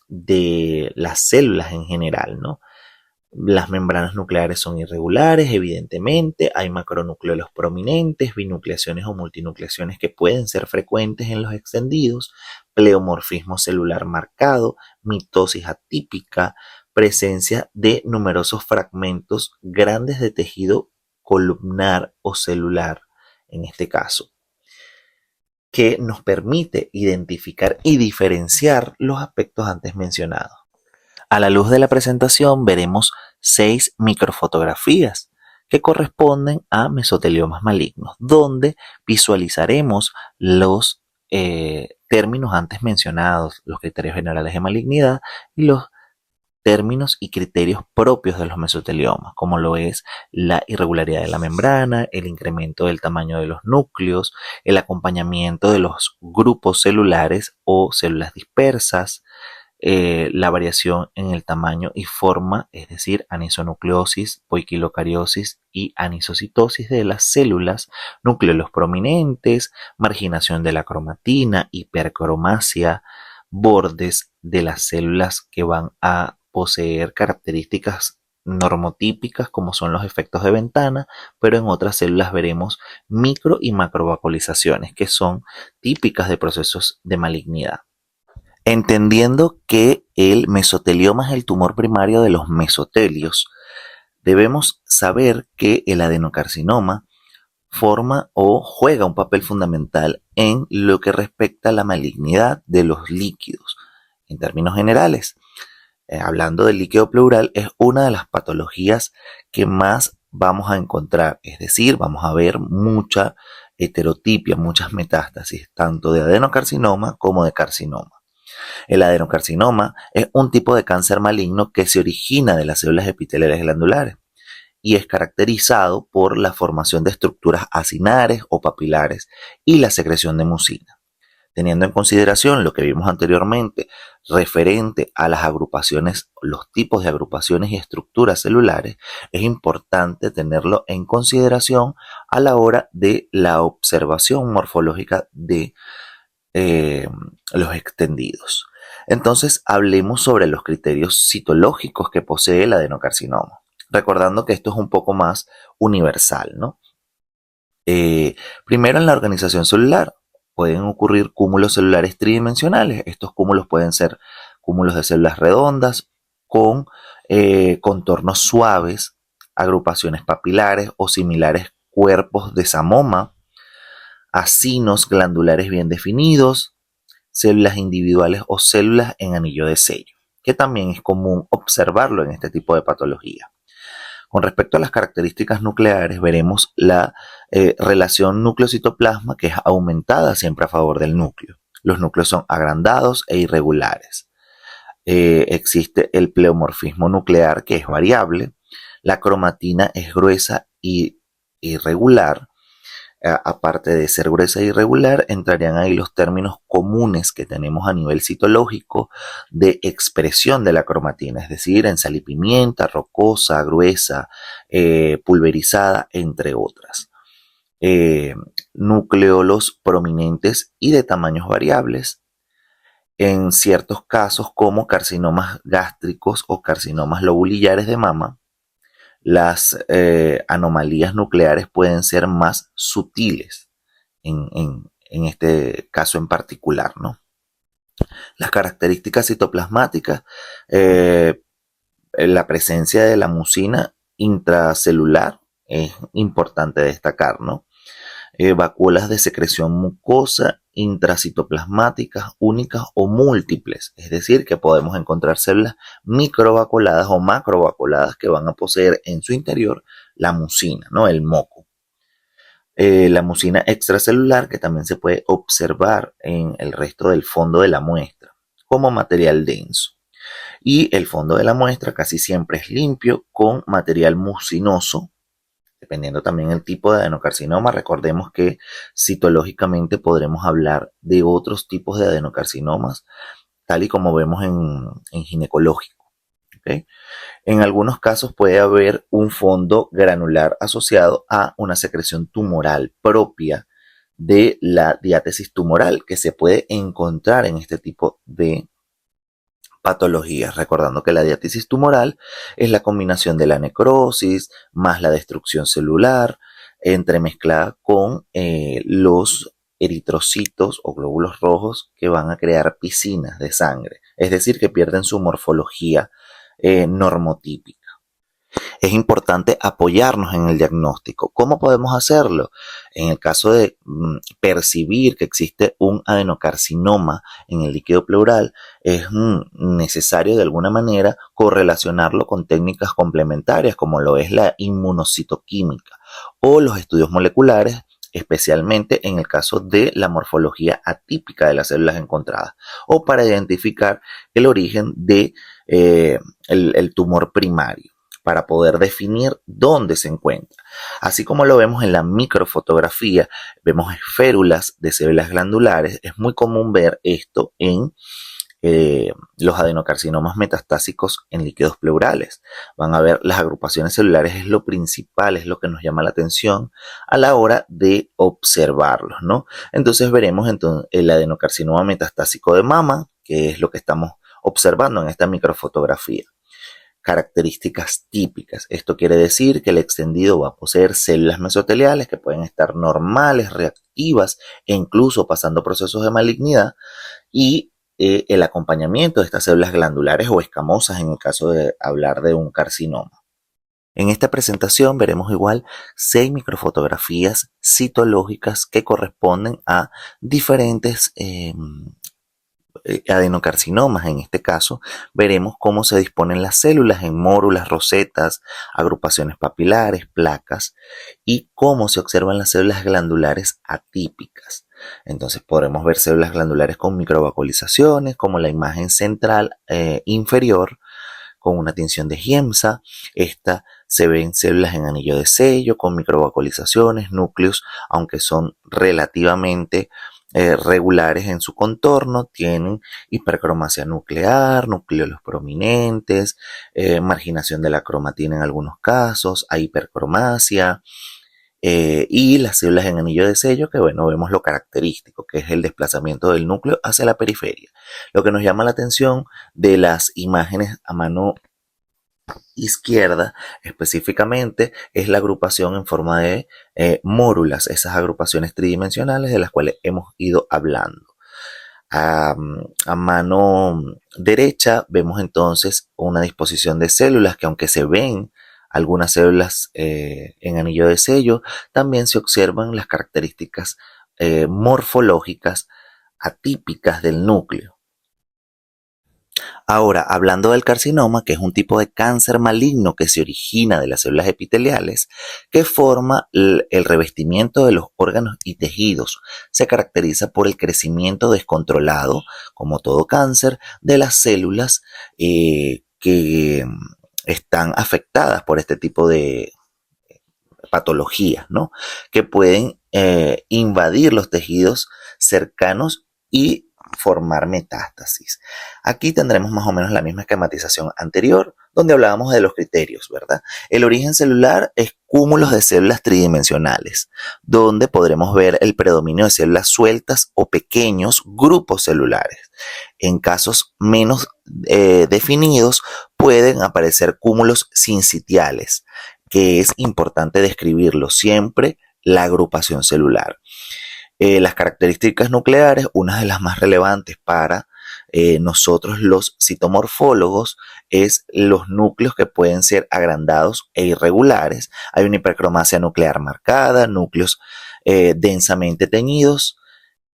de las células en general, ¿no? Las membranas nucleares son irregulares, evidentemente, hay macronúcleos prominentes, binucleaciones o multinucleaciones que pueden ser frecuentes en los extendidos, pleomorfismo celular marcado, mitosis atípica, presencia de numerosos fragmentos grandes de tejido columnar o celular, en este caso, que nos permite identificar y diferenciar los aspectos antes mencionados. A la luz de la presentación veremos 6 microfotografías que corresponden a mesoteliomas malignos, donde visualizaremos los términos antes mencionados, los criterios generales de malignidad y los términos y criterios propios de los mesoteliomas, como lo es la irregularidad de la membrana, el incremento del tamaño de los núcleos, el acompañamiento de los grupos celulares o células dispersas, la variación en el tamaño y forma, es decir, anisonucleosis, poiquilocariosis y anisocitosis de las células, núcleos prominentes, marginación de la cromatina, hipercromacia, bordes de las células que van a poseer características normotípicas como son los efectos de ventana, pero en otras células veremos micro y macrovascularizaciones que son típicas de procesos de malignidad. Entendiendo que el mesotelioma es el tumor primario de los mesotelios, debemos saber que el adenocarcinoma forma o juega un papel fundamental en lo que respecta a la malignidad de los líquidos. En términos generales, hablando del líquido pleural, es una de las patologías que más vamos a encontrar, es decir, vamos a ver mucha heterotipia, muchas metástasis, tanto de adenocarcinoma como de carcinoma. El adenocarcinoma es un tipo de cáncer maligno que se origina de las células epiteliales glandulares y es caracterizado por la formación de estructuras acinares o papilares y la secreción de mucina. Teniendo en consideración lo que vimos anteriormente referente a las agrupaciones, los tipos de agrupaciones y estructuras celulares, es importante tenerlo en consideración a la hora de la observación morfológica de los extendidos. Entonces, hablemos sobre los criterios citológicos que posee el adenocarcinoma, recordando que esto es un poco más universal, ¿no? Primero, en la organización celular pueden ocurrir cúmulos celulares tridimensionales. Estos cúmulos pueden ser cúmulos de células redondas con contornos suaves, agrupaciones papilares o similares cuerpos de samoma, acinos glandulares bien definidos, células individuales o células en anillo de sello, que también es común observarlo en este tipo de patología. Con respecto a las características nucleares, veremos la relación núcleo-citoplasma, que es aumentada siempre a favor del núcleo. Los núcleos son agrandados e irregulares. Existe el pleomorfismo nuclear, que es variable. La cromatina es gruesa y irregular. Aparte de ser gruesa e irregular, entrarían ahí los términos comunes que tenemos a nivel citológico de expresión de la cromatina, es decir, en sal y pimienta, rocosa, gruesa, pulverizada, entre otras. Nucleolos prominentes y de tamaños variables, en ciertos casos como carcinomas gástricos o carcinomas lobulillares de mama. Las anomalías nucleares pueden ser más sutiles en este caso en particular, ¿no? Las características citoplasmáticas, la presencia de la mucina intracelular es importante destacar, ¿no? Vacuolas de secreción mucosa intracitoplasmáticas únicas o múltiples, es decir, que podemos encontrar células microvaculadas o macrovaculadas que van a poseer en su interior la mucina, ¿no? El moco. La mucina extracelular, que también se puede observar en el resto del fondo de la muestra como material denso. Y el fondo de la muestra casi siempre es limpio con material mucinoso, dependiendo también del tipo de adenocarcinoma. Recordemos que citológicamente podremos hablar de otros tipos de adenocarcinomas, tal y como vemos en ginecológico. ¿Okay? En algunos casos puede haber un fondo granular asociado a una secreción tumoral propia de la diátesis tumoral que se puede encontrar en este tipo de patologías, recordando que la diátesis tumoral es la combinación de la necrosis más la destrucción celular, entremezclada con los eritrocitos o glóbulos rojos que van a crear piscinas de sangre, es decir, que pierden su morfología normotípica. Es importante apoyarnos en el diagnóstico. ¿Cómo podemos hacerlo? En el caso de percibir que existe un adenocarcinoma en el líquido pleural, es necesario de alguna manera correlacionarlo con técnicas complementarias como lo es la inmunocitoquímica o los estudios moleculares, especialmente en el caso de la morfología atípica de las células encontradas o para identificar el origen de el tumor primario, para poder definir dónde se encuentra. Así como lo vemos en la microfotografía, vemos férulas de células glandulares. Es muy común ver esto en los adenocarcinomas metastásicos en líquidos pleurales. Van a ver las agrupaciones celulares, es lo principal, es lo que nos llama la atención a la hora de observarlos, ¿no? Entonces veremos el adenocarcinoma metastásico de mama, que es lo que estamos observando en esta microfotografía. Características típicas. Esto quiere decir que el extendido va a poseer células mesoteliales que pueden estar normales, reactivas e incluso pasando procesos de malignidad, y el acompañamiento de estas células glandulares o escamosas en el caso de hablar de un carcinoma. En esta presentación veremos igual 6 microfotografías citológicas que corresponden a diferentes adenocarcinomas. En este caso veremos cómo se disponen las células en mórulas, rosetas, agrupaciones papilares, placas, y cómo se observan las células glandulares atípicas. Entonces podremos ver células glandulares con microvascularizaciones, como la imagen central inferior con una tinción de Giemsa. Esta se ven células en anillo de sello con microvascularizaciones, núcleos, aunque son relativamente regulares en su contorno, tienen hipercromasia nuclear, nucleolos prominentes, marginación de la cromatina en algunos casos, hay hipercromasia, y las células en anillo de sello, que bueno, vemos lo característico, que es el desplazamiento del núcleo hacia la periferia. Lo que nos llama la atención de las imágenes a mano izquierda específicamente es la agrupación en forma de mórulas, esas agrupaciones tridimensionales de las cuales hemos ido hablando. A mano derecha vemos entonces una disposición de células que, aunque se ven algunas células en anillo de sello, también se observan las características morfológicas atípicas del núcleo. Ahora, hablando del carcinoma, que es un tipo de cáncer maligno que se origina de las células epiteliales, que forma el revestimiento de los órganos y tejidos, se caracteriza por el crecimiento descontrolado, como todo cáncer, de las células que están afectadas por este tipo de patologías, ¿no? Que pueden invadir los tejidos cercanos y formar metástasis. Aquí tendremos más o menos la misma esquematización anterior, donde hablábamos de los criterios, ¿verdad? El origen celular es cúmulos de células tridimensionales, donde podremos ver el predominio de células sueltas o pequeños grupos celulares. En casos menos definidos pueden aparecer cúmulos sincitiales, que es importante describirlo siempre, la agrupación celular. Las características nucleares, una de las más relevantes para nosotros los citomorfólogos, es los núcleos que pueden ser agrandados e irregulares. Hay una hipercromasia nuclear marcada, núcleos densamente teñidos,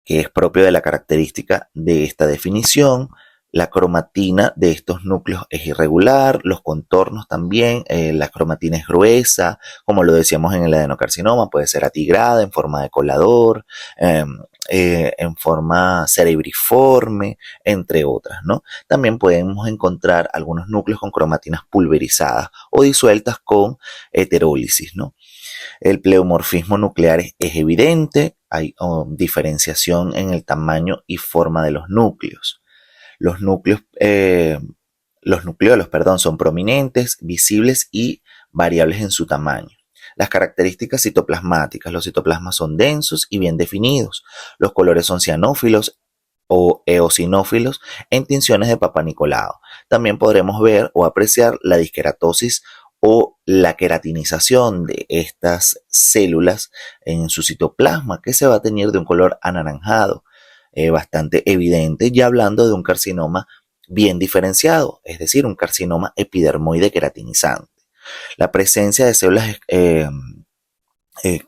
que es propio de la característica de esta definición. La cromatina de estos núcleos es irregular, los contornos también, la cromatina es gruesa, como lo decíamos en el adenocarcinoma, puede ser atigrada en forma de colador, en forma cerebriforme, entre otras, ¿no? También podemos encontrar algunos núcleos con cromatinas pulverizadas o disueltas con heterólisis, ¿no? El pleomorfismo nuclear es evidente, hay diferenciación en el tamaño y forma de los núcleos. Los nucleolos, son prominentes, visibles y variables en su tamaño. Las características citoplasmáticas. Los citoplasmas son densos y bien definidos. Los colores son cianófilos o eosinófilos en tinciones de Papa Nicolau. También podremos ver o apreciar la disqueratosis o la queratinización de estas células en su citoplasma, que se va a teñir de un color anaranjado, bastante evidente, ya hablando de un carcinoma bien diferenciado, es decir, un carcinoma epidermoide queratinizante. La presencia de células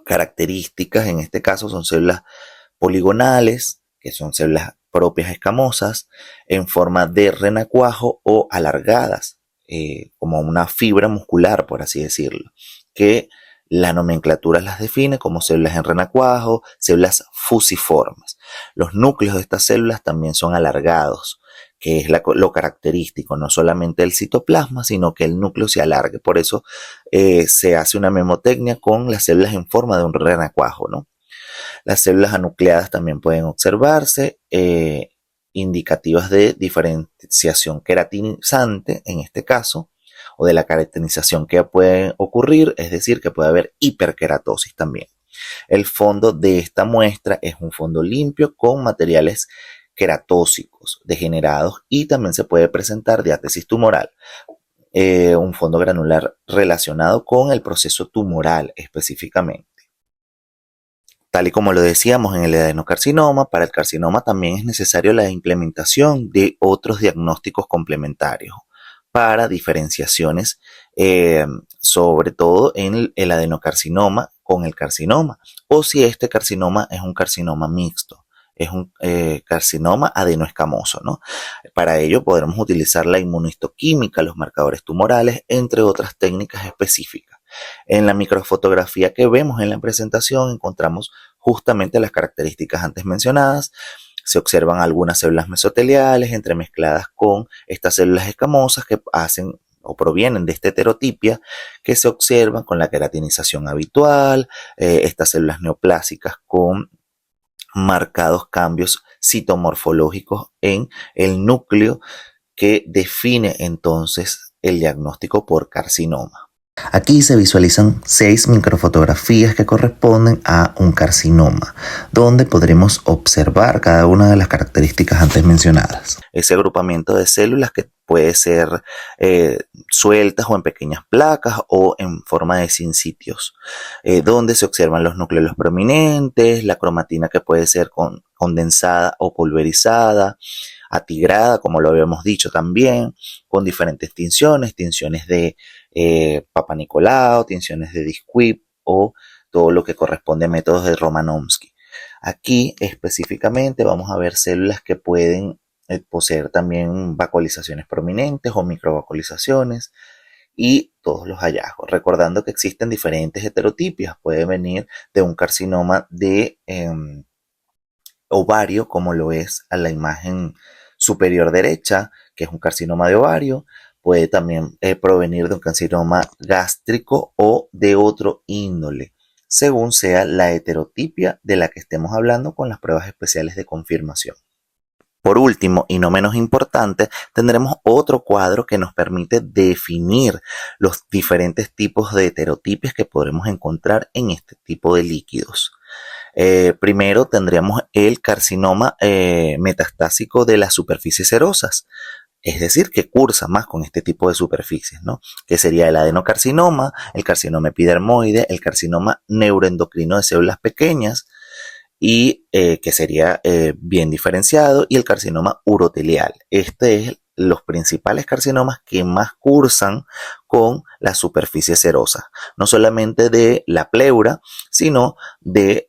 características, en este caso son células poligonales, que son células propias escamosas, en forma de renacuajo o alargadas, como una fibra muscular, por así decirlo, que la nomenclatura las define como células en renacuajo, células fusiformes. Los núcleos de estas células también son alargados, que es lo característico, no solamente el citoplasma, sino que el núcleo se alargue. Por eso se hace una memotecnia con las células en forma de un renacuajo, ¿no? Las células anucleadas también pueden observarse, indicativas de diferenciación queratinizante, en este caso, o de la queratinización que puede ocurrir, es decir, que puede haber hiperqueratosis también. El fondo de esta muestra es un fondo limpio con materiales queratóxicos degenerados y también se puede presentar diátesis tumoral, un fondo granular relacionado con el proceso tumoral específicamente. Tal y como lo decíamos en el adenocarcinoma, para el carcinoma también es necesario la implementación de otros diagnósticos complementarios para diferenciaciones, sobre todo en el adenocarcinoma con el carcinoma, o si este carcinoma es un carcinoma mixto, es un carcinoma adenoescamoso, ¿no? Para ello podremos utilizar la inmunohistoquímica, los marcadores tumorales, entre otras técnicas específicas. En la microfotografía que vemos en la presentación encontramos justamente las características antes mencionadas. Se observan algunas células mesoteliales entremezcladas con estas células escamosas que hacen o provienen de esta heterotipia, que se observan con la queratinización habitual, estas células neoplásicas con marcados cambios citomorfológicos en el núcleo, que define entonces el diagnóstico por carcinoma. Aquí se visualizan 6 microfotografías que corresponden a un carcinoma, donde podremos observar cada una de las características antes mencionadas. Ese agrupamiento de células que puede ser sueltas o en pequeñas placas o en forma de sinsitios, donde se observan los núcleos prominentes, la cromatina que puede ser condensada o pulverizada, atigrada, como lo habíamos dicho también, con diferentes tinciones de Papa Nicolau, tinciones de Disquip o todo lo que corresponde a métodos de Romanovsky. Aquí específicamente vamos a ver células que pueden poseer también vacuolizaciones prominentes o microvacuolizaciones y todos los hallazgos. Recordando que existen diferentes heterotipias, puede venir de un carcinoma de ovario, como lo es a la imagen superior derecha, que es un carcinoma de ovario. Puede también provenir de un carcinoma gástrico o de otro índole, según sea la heterotipia de la que estemos hablando con las pruebas especiales de confirmación. Por último, y no menos importante, tendremos otro cuadro que nos permite definir los diferentes tipos de heterotipias que podremos encontrar en este tipo de líquidos. Primero tendríamos el carcinoma metastásico de las superficies serosas, es decir, que cursa más con este tipo de superficies, ¿no? Que sería el adenocarcinoma, el carcinoma epidermoide, el carcinoma neuroendocrino de células pequeñas, y que sería bien diferenciado, y el carcinoma urotelial. Este es los principales carcinomas que más cursan con la superficie serosa, no solamente de la pleura, sino de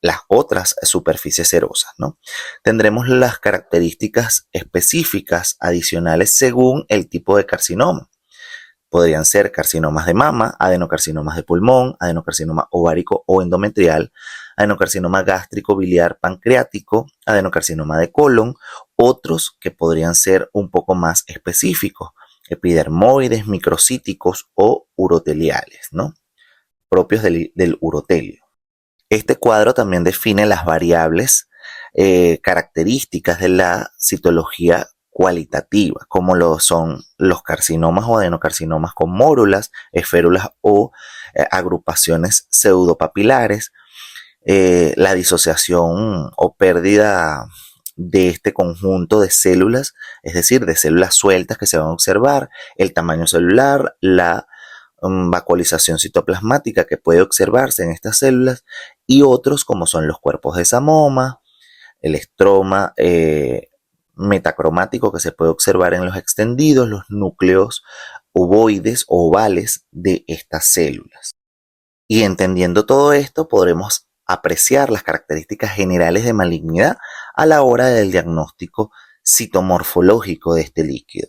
las otras superficies serosas, ¿no? Tendremos las características específicas adicionales según el tipo de carcinoma. Podrían ser carcinomas de mama, adenocarcinomas de pulmón, adenocarcinoma ovárico o endometrial, adenocarcinoma gástrico, biliar, pancreático, adenocarcinoma de colon, otros que podrían ser un poco más específicos, epidermoides, microcíticos o uroteliales, ¿no? Propios del urotelio. Este cuadro también define las variables características de la citología cualitativa, como lo son los carcinomas o adenocarcinomas con mórulas, esférulas o agrupaciones pseudopapilares, la disociación o pérdida de este conjunto de células, es decir, de células sueltas que se van a observar, el tamaño celular, la vacuolización citoplasmática que puede observarse en estas células, y otros como son los cuerpos de Samoma, el estroma metacromático que se puede observar en los extendidos, los núcleos ovoides o ovales de estas células. Y entendiendo todo esto, podremos apreciar las características generales de malignidad a la hora del diagnóstico citomorfológico de este líquido.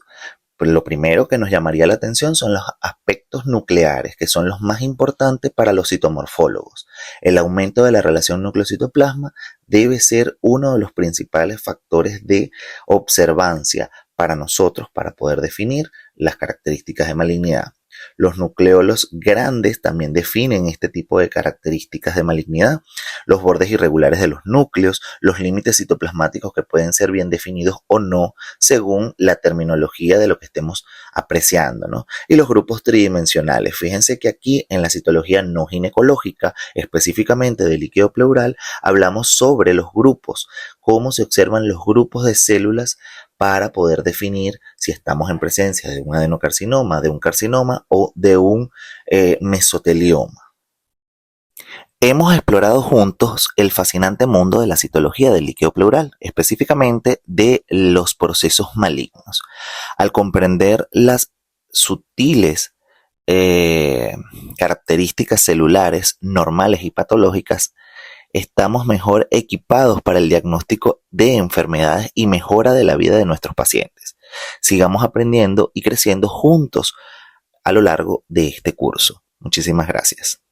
Pues lo primero que nos llamaría la atención son los aspectos nucleares, que son los más importantes para los citomorfólogos. El aumento de la relación núcleo-citoplasma debe ser uno de los principales factores de observancia para nosotros para poder definir las características de malignidad. Los nucleolos grandes también definen este tipo de características de malignidad. Los bordes irregulares de los núcleos, los límites citoplasmáticos que pueden ser bien definidos o no, según la terminología de lo que estemos apreciando, ¿no? Y los grupos tridimensionales. Fíjense que aquí en la citología no ginecológica, específicamente del líquido pleural, hablamos sobre los grupos, cómo se observan los grupos de células para poder definir si estamos en presencia de un adenocarcinoma, de un carcinoma o de un mesotelioma. Hemos explorado juntos el fascinante mundo de la citología del líquido pleural, específicamente de los procesos malignos. Al comprender las sutiles características celulares normales y patológicas, estamos mejor equipados para el diagnóstico de enfermedades y mejora de la vida de nuestros pacientes. Sigamos aprendiendo y creciendo juntos a lo largo de este curso. Muchísimas gracias.